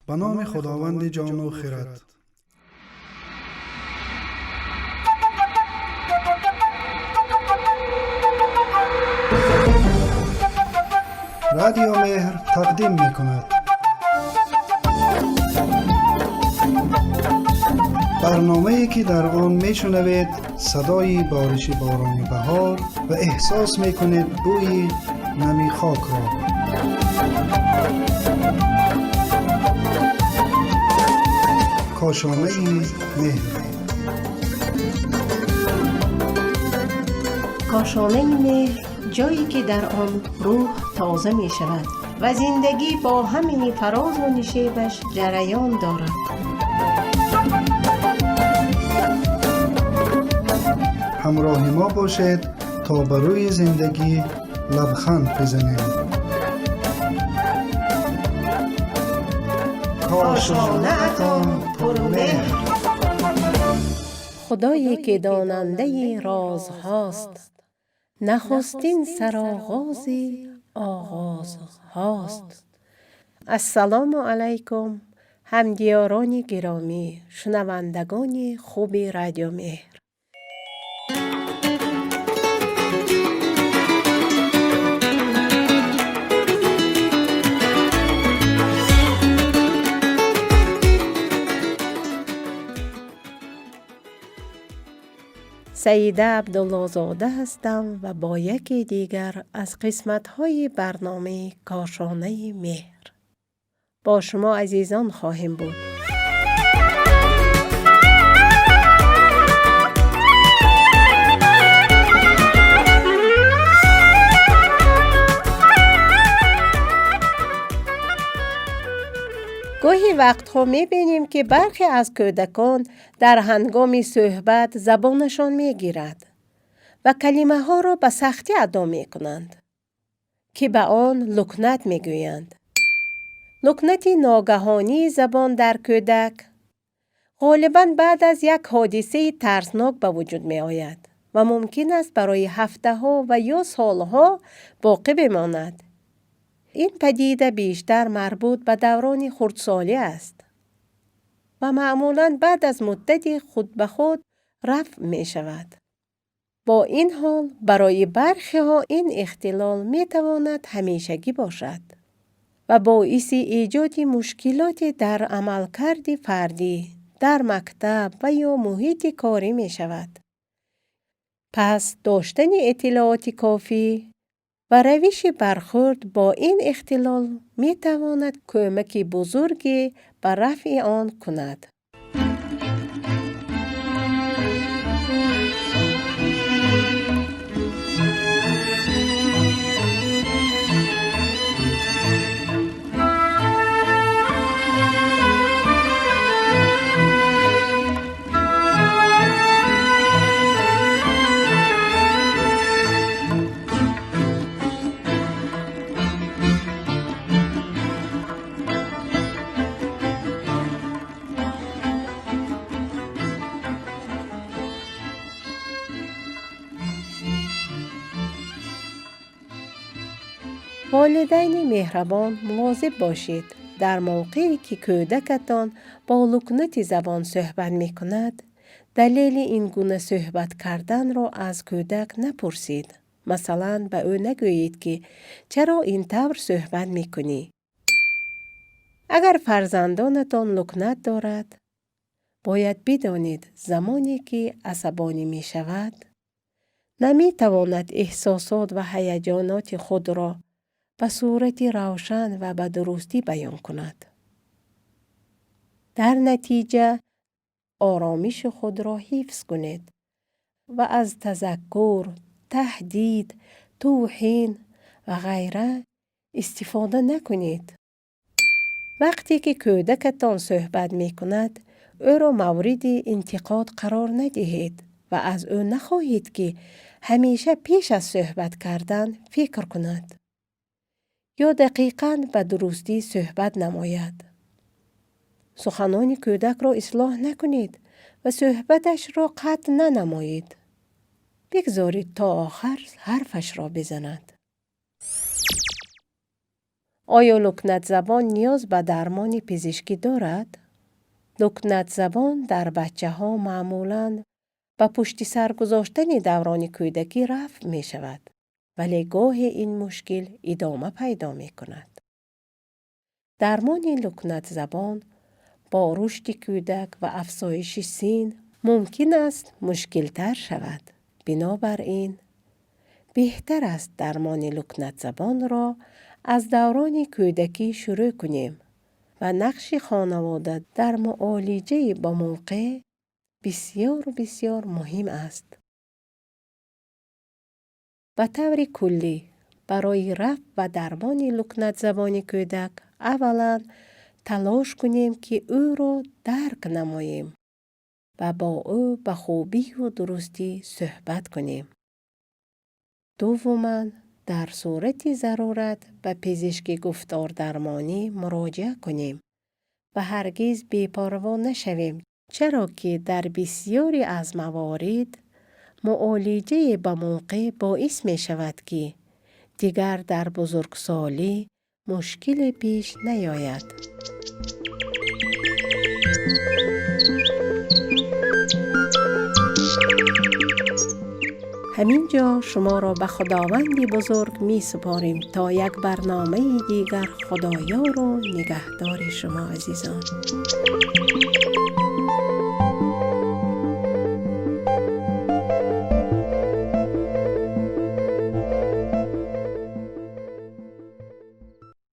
به نام خداوند جان و خرد. رادیو مهر تقدیم می کند برنامه‌ای که در آن میشنوید صدای بارش باران بهار و احساس میکنید بوی نمی خاک را. کاشانه مهر. کاشانه مهر، جایی که در آن روح تازه می شود و زندگی با همین فراز و نشیبش جریان دارد. همراه ما باشید تا بروی زندگی لبخند بزنیم. کاشانه اتان پرمهر. خدایی که داننده راز هاست، نخستین سرآغاز آغاز هاست. السلام علیکم همدیاران گرامی، شنوندگان خوب رادیو مهر. سعیده عبدالله زاده هستم و با یکی دیگر از قسمت‌های برنامه کاشانه مهر با شما عزیزان خواهیم بود. گاهی وقتها می‌بینیم که برخی از کودکان در هنگام صحبت زبانشان می‌گیرد و کلمه ها را به سختی ادا می‌کنند که به آن لکنت می‌گویند. لکنت ناگهانی زبان در کودک غالباً بعد از یک حادثه ترسناک به وجود می‌آید و ممکن است برای هفته‌ها و یا سال‌ها باقی بماند. این پدیده بیشتر مربوط به دوران خردسالی است و معمولاً بعد از مدتی خود به خود رفع می شود. با این حال برای برخی ها این اختلال می تواند همیشگی باشد و باعث ایجاد مشکلات در عملکرد فردی در مکتب و یا محیط کاری می شود. پس داشتن اطلاعات کافی و روش برخورد با این اختلال می تواند کمک بزرگی به رفع آن کند. والدین مهربان مواظب باشید در موقعی که کودکتان با لکنت زبان صحبت می کند، دلیل این گونه صحبت کردن را از کودک نپرسید. مثلا به او نگویید که چرا این طور صحبت می کنی؟ اگر فرزندانتان لکنت دارد، باید بدانید زمانی که عصبانی می شود، نمی تواند احساسات و هیجانات خود را به صورت روشن و به درستی بیان کند. در نتیجه آرامش خود را حفظ کنید و از تذکر، تهدید، توهین و غیره استفاده نکنید. وقتی که کودکتان صحبت می کند، او را مورد انتقاد قرار ندهید و از او نخواهید که همیشه پیش از صحبت کردن فکر کند یا دقیقاً به درستی صحبت نماید. سخنان کودک را اصلاح نکنید و صحبتش را قطع ننمایید. بگذارید تا آخر حرفش را بزند. آیا لکنت زبان نیاز به درمان پزشکی دارد؟ لکنت زبان در بچه ها معمولاً با پشت سر گذاشتن دوران کودکی رفع می شود. ولی گاهی این مشکل ادامه پیدا می کند. درمان لکنت زبان با رشد کودک و افزایش سن ممکن است مشکل تر شود. بنابراین بهتر است درمان لکنت زبان را از دوران کودکی شروع کنیم و نقش خانواده در معالجه با موقع بسیار مهم است. به طور کلی برای رفع و درمان لکنت زبان کودک اولا تلاش کنیم که او را درک نماییم و با او به خوبی و درستی صحبت کنیم. دوما در صورت ضرورت به پزشک گفتار درمانی مراجعه کنیم و هرگز بی‌پروا نشویم، چرا که در بسیاری از موارد معالجه به موقع باعث می شود که دیگر در بزرگسالی مشکل پیش نیاید. همینجا شما را به خداوند بزرگ می سپاریم تا یک برنامه دیگر. خدایار و نگهدار شما عزیزان.